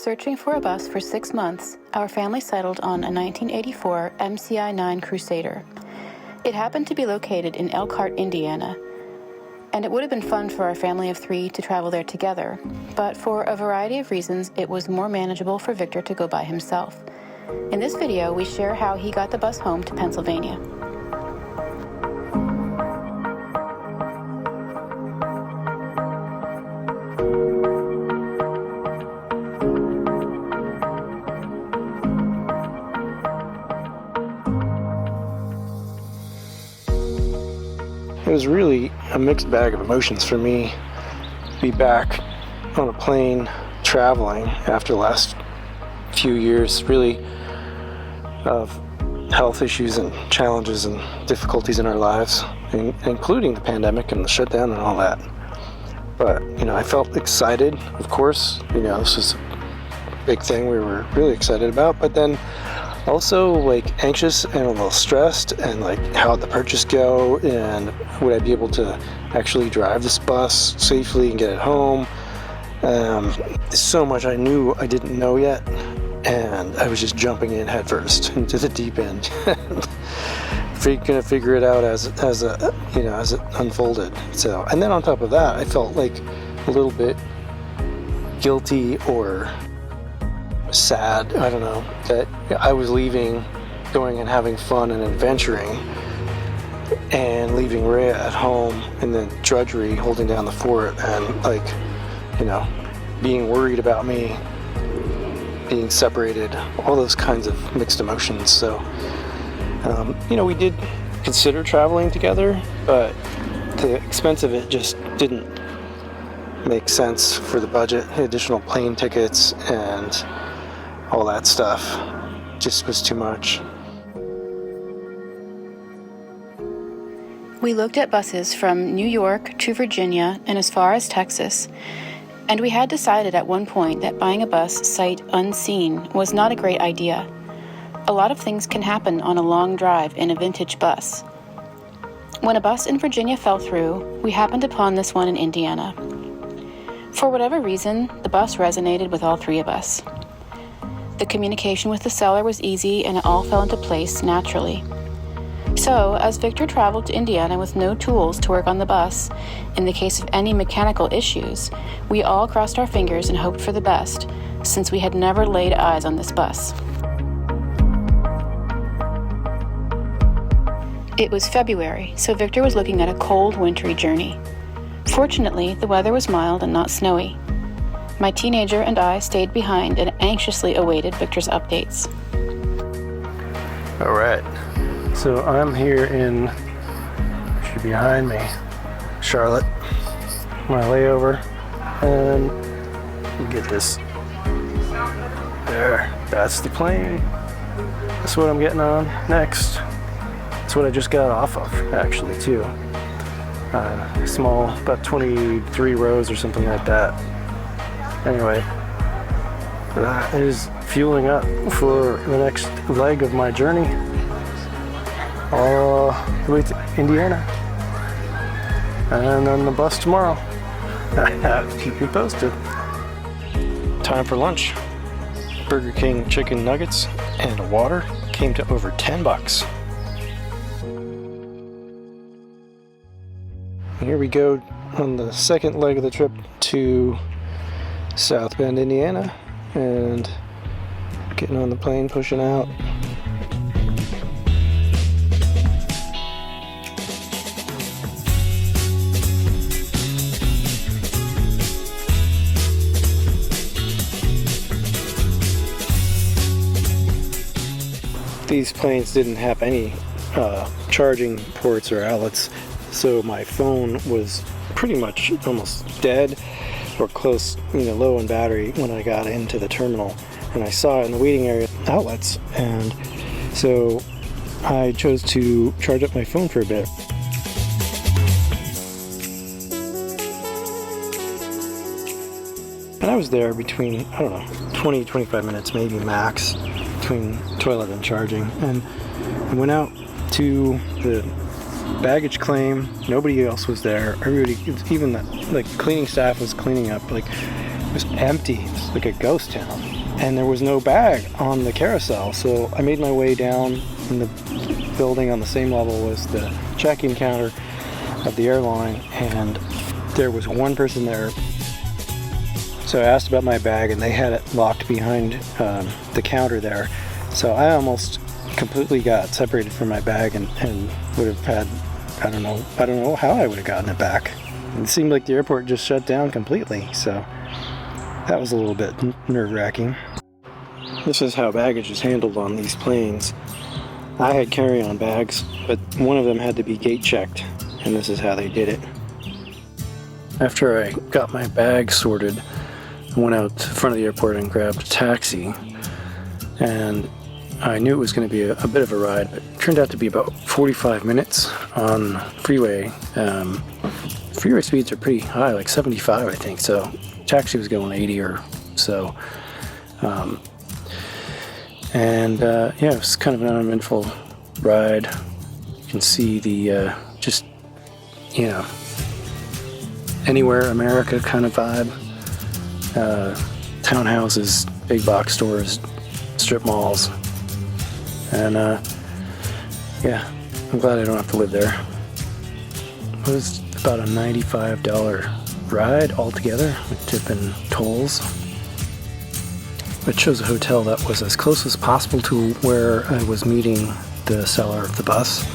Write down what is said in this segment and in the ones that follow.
searching for a bus for 6 months, our family settled on a 1984 MC-9 Crusader. It happened to be located in Elkhart, Indiana, and it would have been fun for our family of 3 to travel there together, but for a variety of reasons, it was more manageable for Victor to go by himself. In this video, we share how he got the bus home to Pennsylvania. It was really a mixed bag of emotions for me to be back on a plane traveling after the last few years, really, of health issues and challenges and difficulties in our lives, including the pandemic and the shutdown and all that. But, I felt excited, of course. This was a big thing we were really excited about, but then also anxious and a little stressed, and how'd the purchase go, and would I be able to actually drive this bus safely and get it home? So much I knew I didn't know yet, and I was just jumping in headfirst into the deep end, gonna figure it out as it unfolded. So, and then on top of that, I felt a little bit guilty or sad, I don't know, that I was leaving, going and having fun and adventuring, and leaving Rhea at home in the drudgery holding down the fort, and being worried about me being separated, all those kinds of mixed emotions. So we did consider traveling together, but the expense of it just didn't make sense for the budget. Additional plane tickets and all that stuff just was too much. We looked at buses from New York to Virginia and as far as Texas, and we had decided at one point that buying a bus sight unseen was not a great idea. A lot of things can happen on a long drive in a vintage bus. When a bus in Virginia fell through, we happened upon this one in Indiana. For whatever reason, the bus resonated with all 3 of us. The communication with the seller was easy, and it all fell into place naturally. So, as Victor traveled to Indiana with no tools to work on the bus, in the case of any mechanical issues, we all crossed our fingers and hoped for the best, since we had never laid eyes on this bus. It was February, so Victor was looking at a cold, wintry journey. Fortunately, the weather was mild and not snowy. My teenager and I stayed behind and anxiously awaited Victor's updates. All right, so I'm here in, should be behind me, Charlotte, my layover, and get this, there, that's the plane. That's what I'm getting on next. That's what I just got off of, actually, too. Small, about 23 rows or something like that. Anyway, that is fueling up for the next leg of my journey, all the way to Indiana, and then the bus tomorrow. Keep you posted. Time for lunch. Burger King chicken nuggets and water came to over $10. Here we go on the second leg of the trip to South Bend, Indiana, and getting on the plane, pushing out. These planes didn't have any charging ports or outlets, so my phone was pretty much almost dead or close, low in battery when I got into the terminal, and I saw in the waiting area outlets, and so I chose to charge up my phone for a bit. And I was there between, 20-25 minutes maybe max between toilet and charging, and I went out to the baggage claim. Nobody else was there. Everybody, even the cleaning staff was cleaning up. It was empty. It was like a ghost town. And there was no bag on the carousel, so I made my way down in the building on the same level as the check-in counter of the airline, and there was one person there. So I asked about my bag, and they had it locked behind the counter there. So I almost completely got separated from my bag and would have had, I don't know how I would have gotten it back. It seemed like the airport just shut down completely, so that was a little bit nerve-wracking. This is how baggage is handled on these planes. I had carry-on bags, but one of them had to be gate checked, and this is how they did it. After I got my bag sorted, I went out to the front of the airport and grabbed a taxi, and I knew it was going to be a bit of a ride, but it turned out to be about 45 minutes on the freeway. Freeway speeds are pretty high, like 75 I think, so taxi was going 80 or so. Yeah, it was kind of an uneventful ride. You can see the just, you know, anywhere America kind of vibe. Townhouses, big box stores, strip malls, and yeah, I'm glad I don't have to live there. It was about a $95 ride altogether with tip and tolls. It chose a hotel that was as close as possible to where I was meeting the seller of the bus,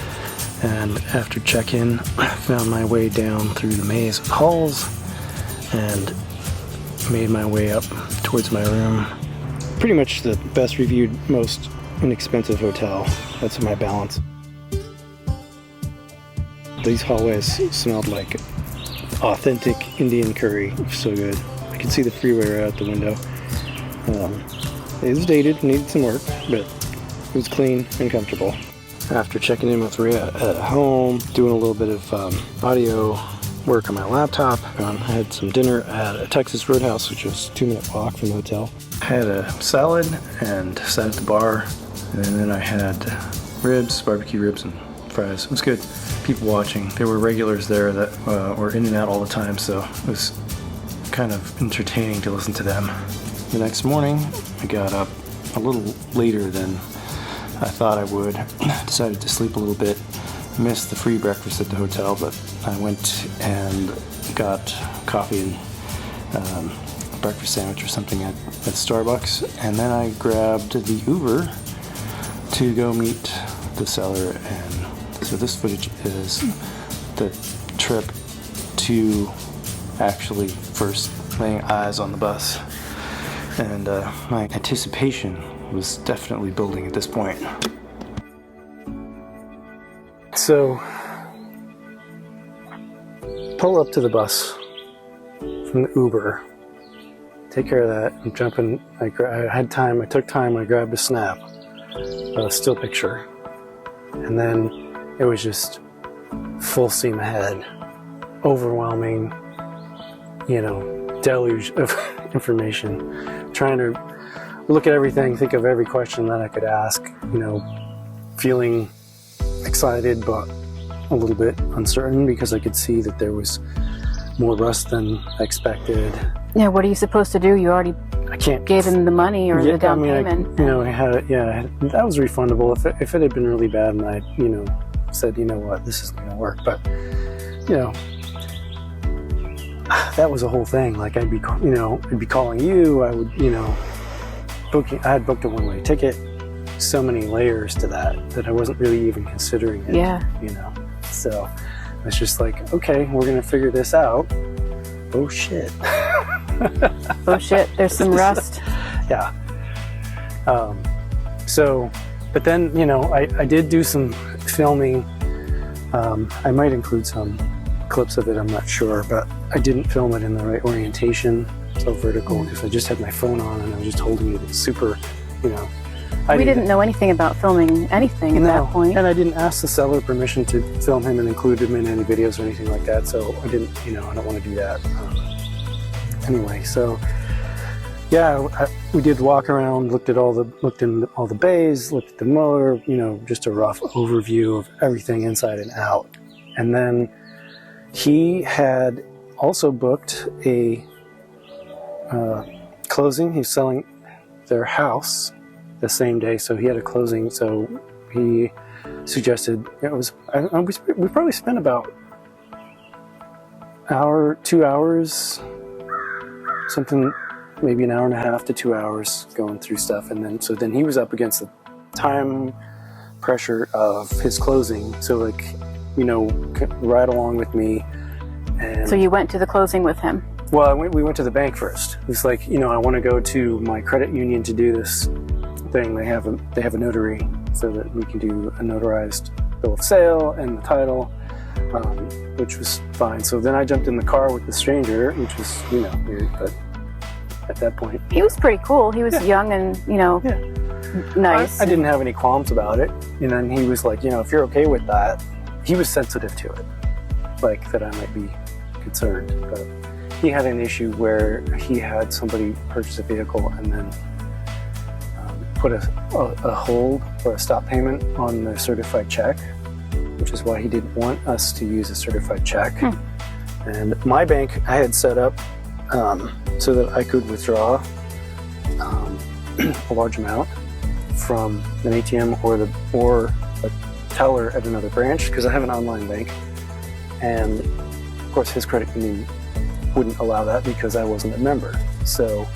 and after check-in I found my way down through the maze of halls and made my way up towards my room. Pretty much the best reviewed, most inexpensive hotel. That's my balance. These hallways smelled like authentic Indian curry. So good. I could see the freeway right out the window. It was dated, needed some work, but it was clean and comfortable. After checking in with Rhea at home, doing a little bit of audio work on my laptop, I had some dinner at a Texas Roadhouse, which was a 2-minute walk from the hotel. I had a salad and sat at the bar, and then I had ribs, barbecue ribs, and fries. It was good. People watching. There were regulars there that were in and out all the time, so it was kind of entertaining to listen to them. The next morning, I got up a little later than I thought I would. Decided to sleep a little bit. Missed the free breakfast at the hotel, but I went and got coffee and a breakfast sandwich or something at Starbucks, and then I grabbed the Uber to go meet the seller. And so this footage is the trip to actually first laying eyes on the bus, and my anticipation was definitely building at this point. So, pull up to the bus from the Uber, take care of that. I'm jumping. I had time. I took time. I grabbed a snap, a still picture, and then it was just full steam ahead, overwhelming, deluge of information. Trying to look at everything, think of every question that I could ask. Feeling excited but a little bit uncertain because I could see that there was more rust than expected. Yeah, what are you supposed to do? You already gave him the money or the down payment. I had it. Yeah, that was refundable if it had been really bad and I, said, what, this isn't going to work. But that was a whole thing. Like I'd be calling you. I would, I had booked a one-way ticket. So many layers to that I wasn't really even considering it. Yeah. So it's just like, okay, we're gonna figure this out. Oh shit. Oh shit, there's some rust. Yeah. But then, I did do some filming. I might include some clips of it, I'm not sure, but I didn't film it in the right orientation, so vertical, because I just had my phone on and I was just holding it super, We didn't know anything about filming anything at that point. And I didn't ask the seller permission to film him and include him in any videos or anything like that, so I didn't, I don't want to do that. Anyway, so yeah, we did walk around, looked in all the bays, looked at the motor, just a rough overview of everything inside and out. And then he had also booked a closing. He's selling their house the same day, so he had a closing. So he suggested we probably spent about 2 hours, something, maybe an hour and a half to 2 hours going through stuff, and then he was up against the time pressure of his closing. So right along with me. And So you went to the closing with him? Well, we went to the bank first. It's like, I want to go to my credit union to do this thing. They have a notary so that we can do a notarized bill of sale and the title, which was fine. So then I jumped in the car with the stranger, which was, weird, but at that point. He was pretty cool. He was young and, nice. I didn't have any qualms about it. And then he was like, if you're okay with that, he was sensitive to it, like that I might be concerned. But he had an issue where he had somebody purchase a vehicle and then put a hold or a stop payment on the certified check, which is why he didn't want us to use a certified check. And my bank I had set up so that I could withdraw a large amount from an ATM or a teller at another branch, because I have an online bank, and of course his credit union wouldn't allow that because I wasn't a member. So,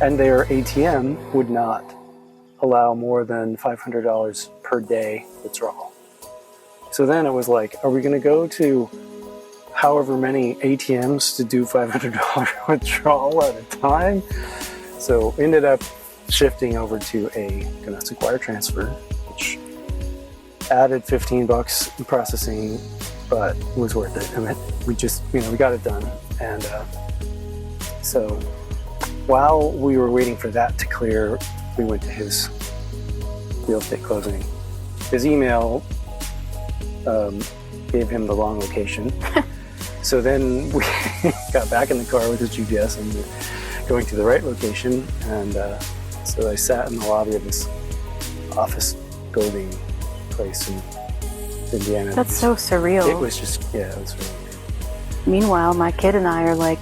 and their ATM would not allow more than $500 per day withdrawal. So then it was like, are we going to go to however many ATMs to do $500 withdrawal at a time? So ended up shifting over to a domestic wire transfer, which added $15 in processing, but was worth it. And we just, we got it done. And so while we were waiting for that to clear, we went to his real estate closing. His email gave him the wrong location. So then we got back in the car with his GPS and we're going to the right location. And so I sat in the lobby of this office building place in Indiana. That's so surreal. It was just, it was really weird. Meanwhile, my kid and I are like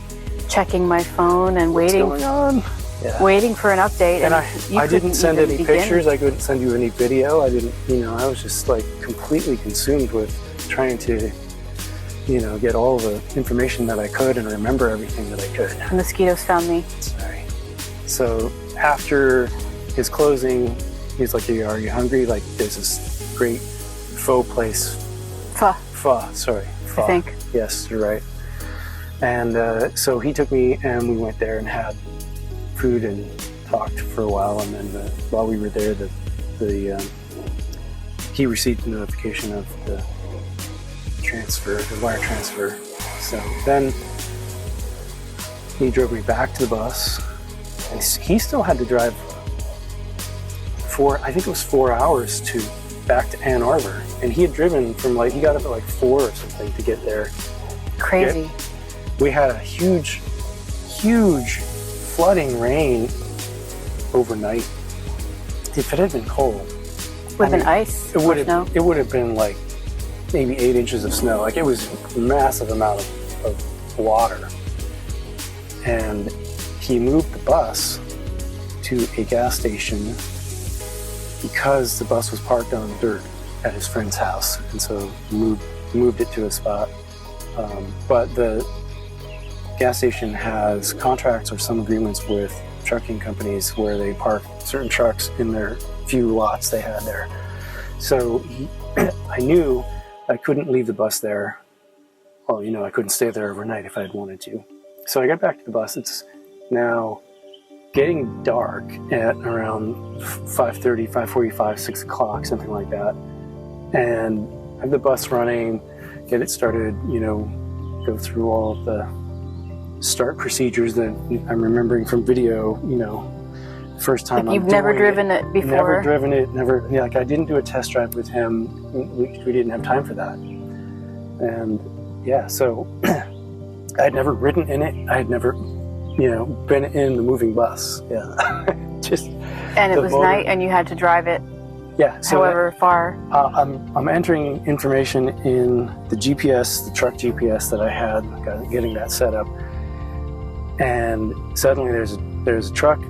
checking my phone and waiting. What's going on? Yeah. Waiting for an update. And I didn't send any pictures. I couldn't send you any video. I didn't, I was just like completely consumed with trying to, get all the information that I could and remember everything that I could. The mosquitoes found me. Sorry. So after his closing, he's like, are you hungry? Like, there's this great pho place. Pho, sorry. Pho. I think. Yes, you're right. And so he took me and we went there and had food and talked for a while. And then while we were there, he received a notification of the wire transfer. So then he drove me back to the bus, and he still had to drive I think it was 4 hours back to Ann Arbor. And he had driven from he got up at 4 or something to get there. Crazy. We had a huge flooding rain overnight. If it had been cold, With an ice it would snow? have been maybe 8 inches of snow. It was a massive amount of water. And he moved the bus to a gas station because the bus was parked on dirt at his friend's house, and so moved it to a spot. But the gas station has contracts or some agreements with trucking companies where they park certain trucks in their few lots they had there. So I knew I couldn't leave the bus there. Well, I couldn't stay there overnight if I had wanted to. So I got back to the bus. It's now getting dark at around 5:30, 5:45, 6 o'clock, something like that. And I have the bus running, get it started, go through all of the start procedures that I'm remembering from video, first time You've never driven it before? Never driven it, I didn't do a test drive with him. We didn't have time for that. And so I had never ridden in it. I had never, been in the moving bus. And it was night and you had to drive it. Yeah. So however far. I'm entering information in the GPS, the truck GPS that I had, getting that set up. and suddenly there's a truck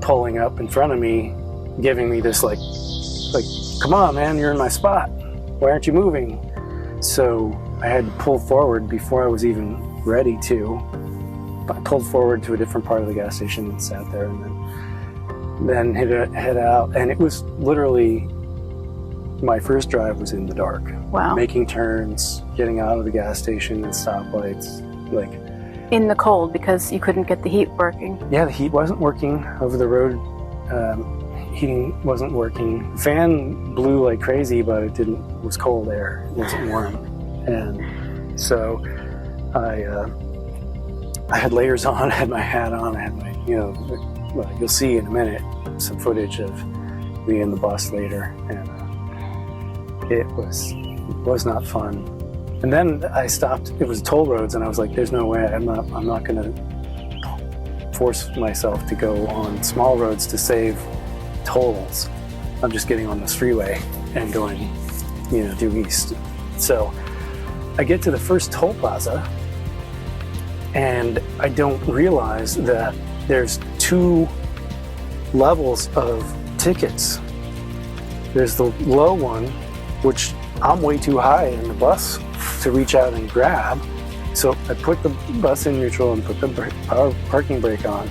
pulling up in front of me, giving me this like, come on, man, you're in my spot. Why aren't you moving? So I had to pull forward before I was even ready to. I pulled forward to a different part of the gas station and sat there, and then head out. And it was literally, my first drive was in the dark. Wow. Making turns, getting out of the gas station and stoplights, like. In the cold because you couldn't get the heat working. Yeah, the heat wasn't working over the road. Heating wasn't working. The fan blew like crazy, but it was cold air. It wasn't warm. And so I had layers on, I had my hat on, I had my, well, you'll see in a minute some footage of me in the bus later. And it was not fun. And then I stopped, it was toll roads, and I was like, there's no way, I'm not gonna force myself to go on small roads to save tolls. I'm just getting on this freeway and going, due east. So I get to the first toll plaza, and I don't realize that there's 2 levels of tickets. There's the low one, which I'm way too high in the bus to reach out and grab. So I put the bus in neutral and put the parking brake on,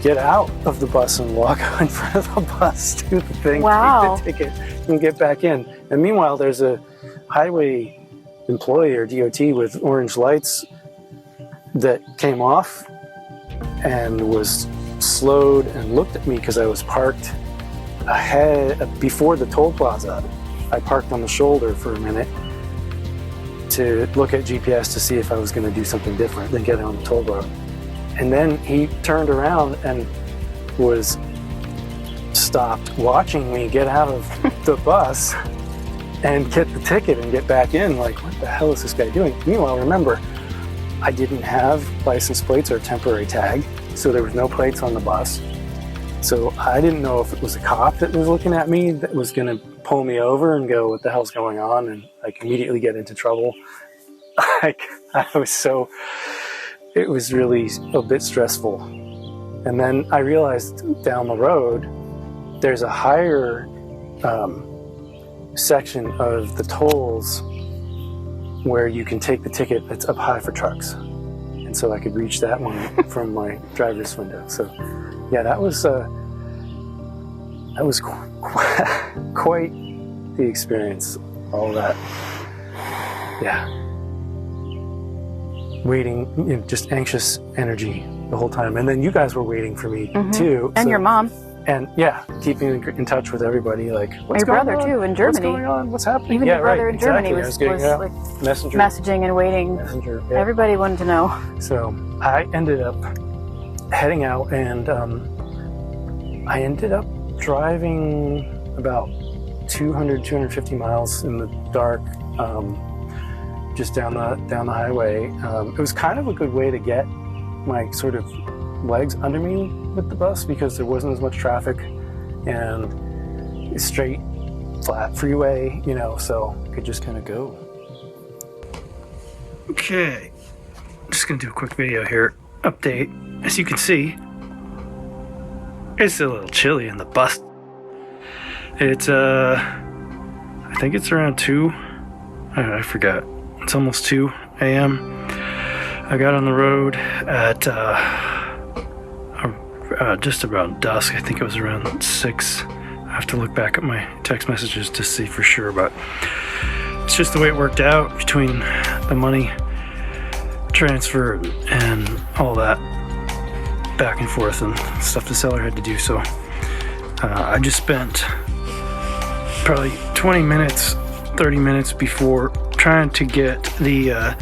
get out of the bus and walk in front of the bus to the thing, Wow. take the ticket, and get back in. And meanwhile, there's a highway employee or DOT with orange lights that came off and was slowed and looked at me because I was parked before the toll plaza. I parked on the shoulder for a minute to look at GPS to see if I was going to do something different than get on the toll road. And then he turned around and was stopped watching me get out of the bus and get the ticket and get back in. Like, what the hell is this guy doing? Meanwhile, remember, I didn't have license plates or temporary tag, so there was no plates on the bus. So I didn't know if it was a cop that was looking at me that was going to pull me over and go, what the hell's going on? And like immediately get into trouble. It was really a bit stressful. And then I realized down the road, there's a higher section of the tolls where you can take the ticket that's up high for trucks. And so I could reach that one from my driver's window. So yeah, that was quite the experience, all that. Yeah. Waiting, just anxious energy the whole time. And then you guys were waiting for me too. And your mom. And yeah, keeping in touch with everybody, like, what's your going brother on? too in Germany. What's going on? What's happening? Even yeah, your brother right, in Germany exactly. was Yeah. like Messenger. messaging and waiting. Messenger, yeah. Everybody wanted to know. So I ended up heading out, and I ended up driving about 250 miles in the dark, just down the highway. It was kind of a good way to get my sort of legs under me with the bus because there wasn't as much traffic and straight, flat freeway, so I could just kind of go. Okay, just gonna do a quick video here. Update. As you can see, it's a little chilly in the bus. It's I think it's around 2. I forgot. It's almost 2 a.m. I got on the road at just about dusk. I think it was around 6. I have to look back at my text messages to see for sure, but it's just the way it worked out between the money transfer and all that back and forth and stuff the seller had to do. So I just spent probably 20 minutes, 30 minutes before trying to get the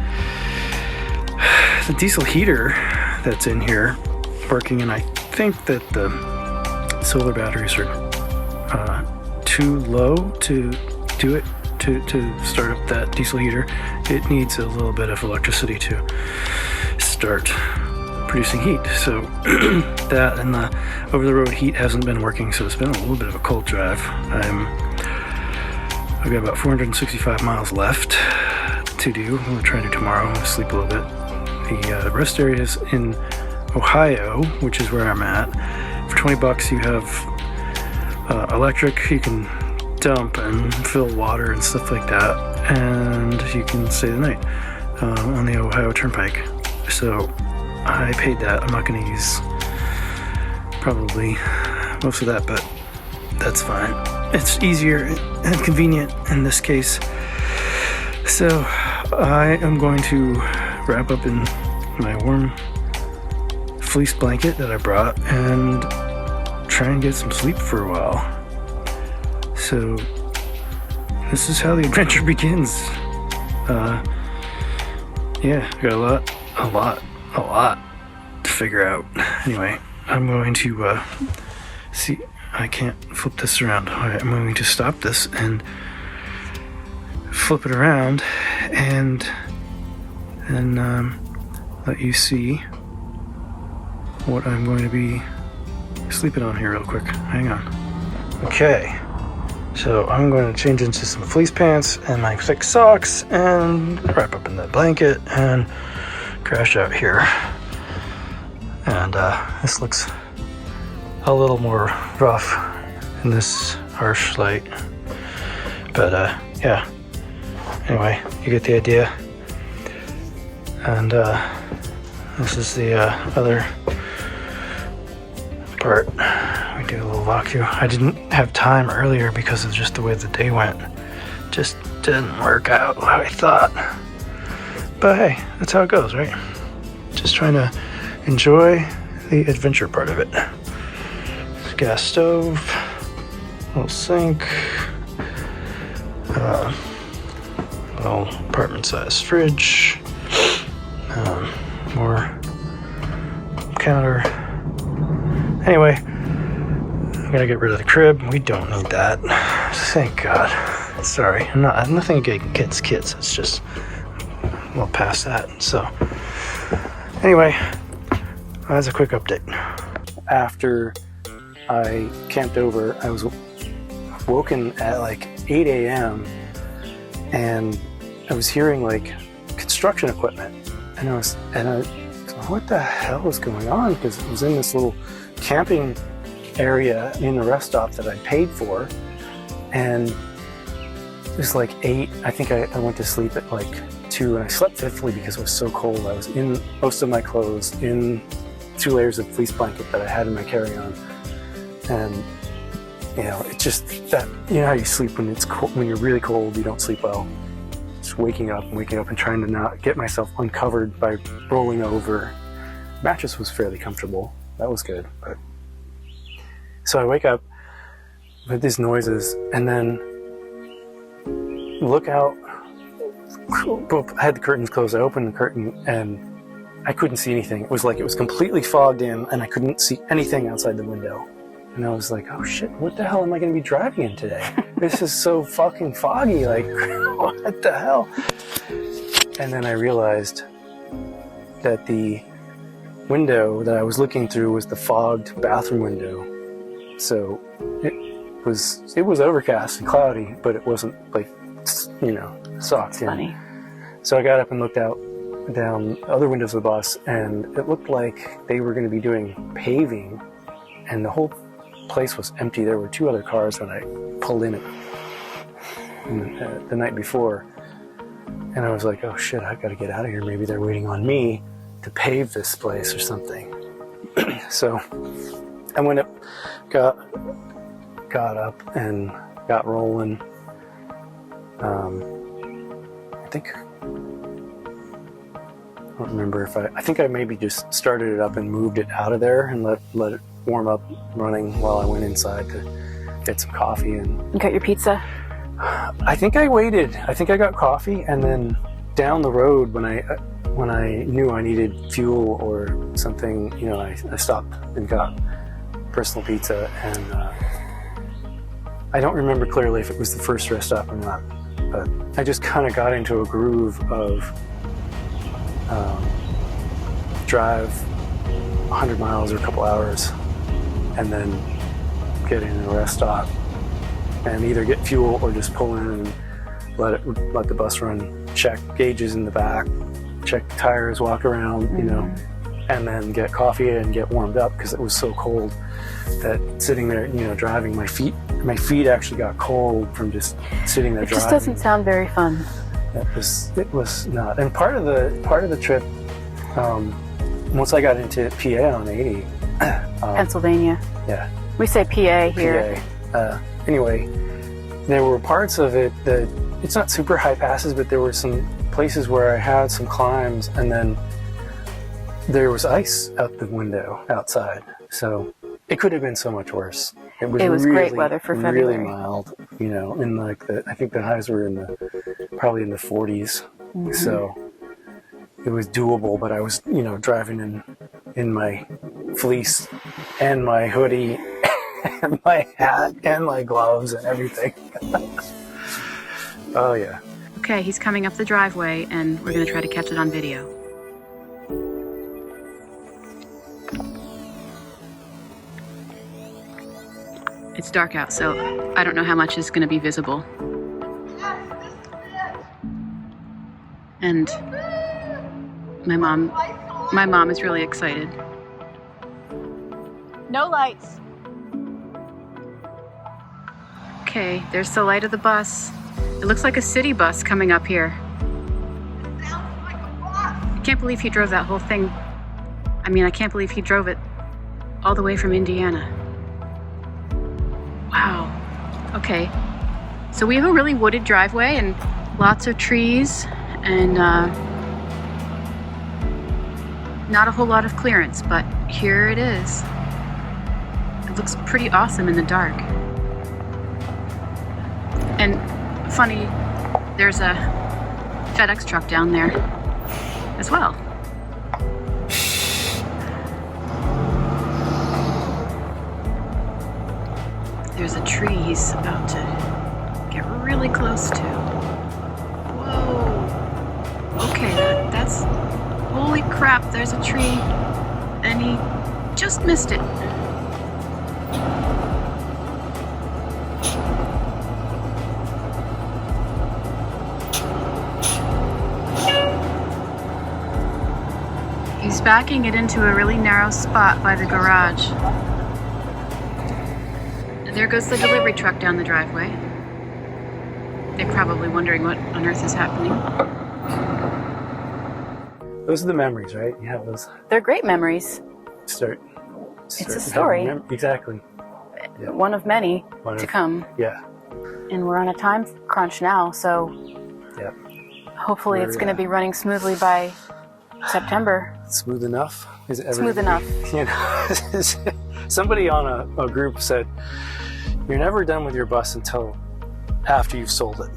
diesel heater that's in here working, and I think that the solar batteries are too low to do it, to start up that diesel heater. It needs a little bit of electricity to start producing heat. So that and the over-the-road heat hasn't been working, so it's been a little bit of a cold drive. I've got about 465 miles left to do. I'm going to try to do tomorrow. I'm going to sleep a little bit. The rest areas in Ohio, which is where I'm at. For $20 you have electric, you can dump and fill water and stuff like that, and you can stay the night on the Ohio Turnpike. So I paid that. I'm not going to use probably most of that, but that's fine. It's easier and convenient in this case. So I am going to wrap up in my warm fleece blanket that I brought and try and get some sleep for a while. So this is how the adventure begins. Yeah, I got a lot to figure out. Anyway, I'm going to see. I can't flip this around. Alright, I'm going to stop this and flip it around and then let you see what I'm going to be sleeping on here real quick. Hang on. Okay, so I'm going to change into some fleece pants and my thick socks and wrap up in that blanket and crash out here. And this looks a little more rough in this harsh light, but yeah, anyway, you get the idea. And this is the other part. We do a little walkthrough. I didn't have time earlier because of just the way the day went. Just didn't work out how I thought. But hey, that's how it goes, right? Just trying to enjoy the adventure part of it. Gas stove, little sink, little apartment-sized fridge, more counter. Anyway, I'm gonna get rid of the crib. We don't need that. Thank God. Sorry, nothing against kids. It's just well past that. So anyway, that's a quick update. After I camped over, I was woken at like 8 a.m. and I was hearing like construction equipment, and I was what the hell is going on? Because it was in this little camping area in the rest stop that I paid for, and it was like 8. I think I went to sleep at like 2, and I slept fitfully because it was so cold. I was in most of my clothes, in 2 layers of fleece blanket that I had in my carry-on, and you know, it's just that, you know how you sleep when it's cold, when you're really cold, you don't sleep well. Just waking up and trying to not get myself uncovered by rolling over. Mattress was fairly comfortable. That was good. But so I wake up with these noises and then look out. I had the curtains closed. I opened the curtain and I couldn't see anything. It was like it was completely fogged in and I couldn't see anything outside the window. And I was like, oh shit, what the hell am I going to be driving in today? This is so fucking foggy, like, what the hell? And then I realized that the window that I was looking through was the fogged bathroom window. So it was overcast and cloudy, but it wasn't like, you know, socked in. Funny. So I got up and looked out down other windows of the bus, and it looked like they were going to be doing paving, and the whole place was empty. There were 2 other cars when I pulled in the night before, and I was like, oh shit, I've got to get out of here. Maybe they're waiting on me to pave this place or something. So I went up, got up and got rolling. I don't remember if I think I maybe just started it up and moved it out of there and let it warm up running while I went inside to get some coffee. And You got your pizza? I think I waited. I think I got coffee, and then down the road when I knew I needed fuel or something, you know, I stopped and got personal pizza. And I don't remember clearly if it was the first rest stop or not, but I just kind of got into a groove of drive 100 miles or a couple hours and then get in a rest stop and either get fuel or just pull in and let the bus run, check gauges in the back, check tires, walk around, you know, and then get coffee and get warmed up because it was so cold that sitting there, you know, driving, my feet actually got cold from just sitting there driving. It just doesn't sound very fun. It was not. And part of the trip, once I got into PA on 80, Pennsylvania. Yeah. We say PA here. PA. Anyway, there were parts of it that it's not super high passes, but there were some places where I had some climbs, and then there was ice out the window outside. So it could have been so much worse. It was really, great weather for February. Really mild, you know, in like I think the highs were probably in the 40s. Mm-hmm. So it was doable, but I was, you know, driving in my fleece and my hoodie and my hat and my gloves and everything. Oh yeah. Okay, he's coming up the driveway and we're going to try to catch it on video. It's dark out, so I don't know how much is going to be visible. And my mom is really excited. No lights. Okay, there's the light of the bus. It looks like a city bus coming up here. It sounds like a bus. I can't believe he drove that whole thing. I mean, I can't believe he drove it all the way from Indiana. Wow. Okay. So we have a really wooded driveway and lots of trees and not a whole lot of clearance, but here it is. It looks pretty awesome in the dark. And funny, there's a FedEx truck down there as well. There's a tree he's about to get really close to. Whoa. Okay, that's... Holy crap, there's a tree. And he just missed it. He's backing it into a really narrow spot by the garage. There goes the delivery truck down the driveway. They're probably wondering what on earth is happening. Those are the memories, right? You have those. They're great memories. Start it's a story. Exactly. Yeah. One of many to come. Yeah. And we're on a time crunch now, so hopefully it's going to be running smoothly by September. Smooth enough? Is it ever smooth enough? You know, somebody on a group said, you're never done with your bus until after you've sold it.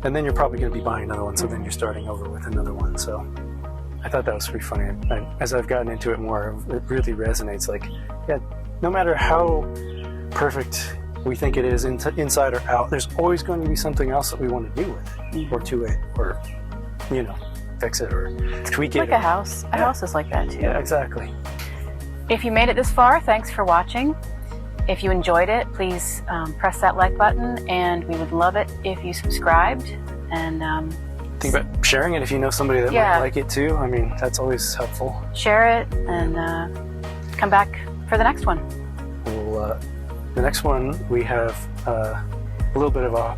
And then you're probably going to be buying another one, so then you're starting over with another one. So I thought that was pretty funny. As I've gotten into it more, it really resonates. Like, yeah, no matter how perfect we think it is inside or out, there's always going to be something else that we want to do with it, or to it, or, you know, fix it or tweak it. Like a house. A house is like that too. Yeah, exactly. If you made it this far, thanks for watching. If you enjoyed it, please press that like button, and we would love it if you subscribed. And think about sharing it if you know somebody that might like it too. I mean, that's always helpful. Share it and come back for the next one. Well, the next one we have a little bit of a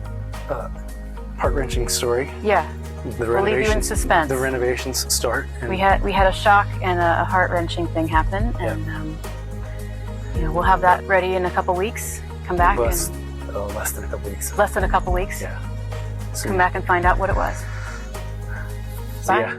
heart-wrenching story. Yeah. We'll leave you in suspense. The renovations start. And we had a shock and a heart-wrenching thing happen, and you know, we'll have that ready in a couple weeks. Come back less than a couple weeks. Less than a couple weeks. Yeah. Come back and find out what it was. See Bye. ya.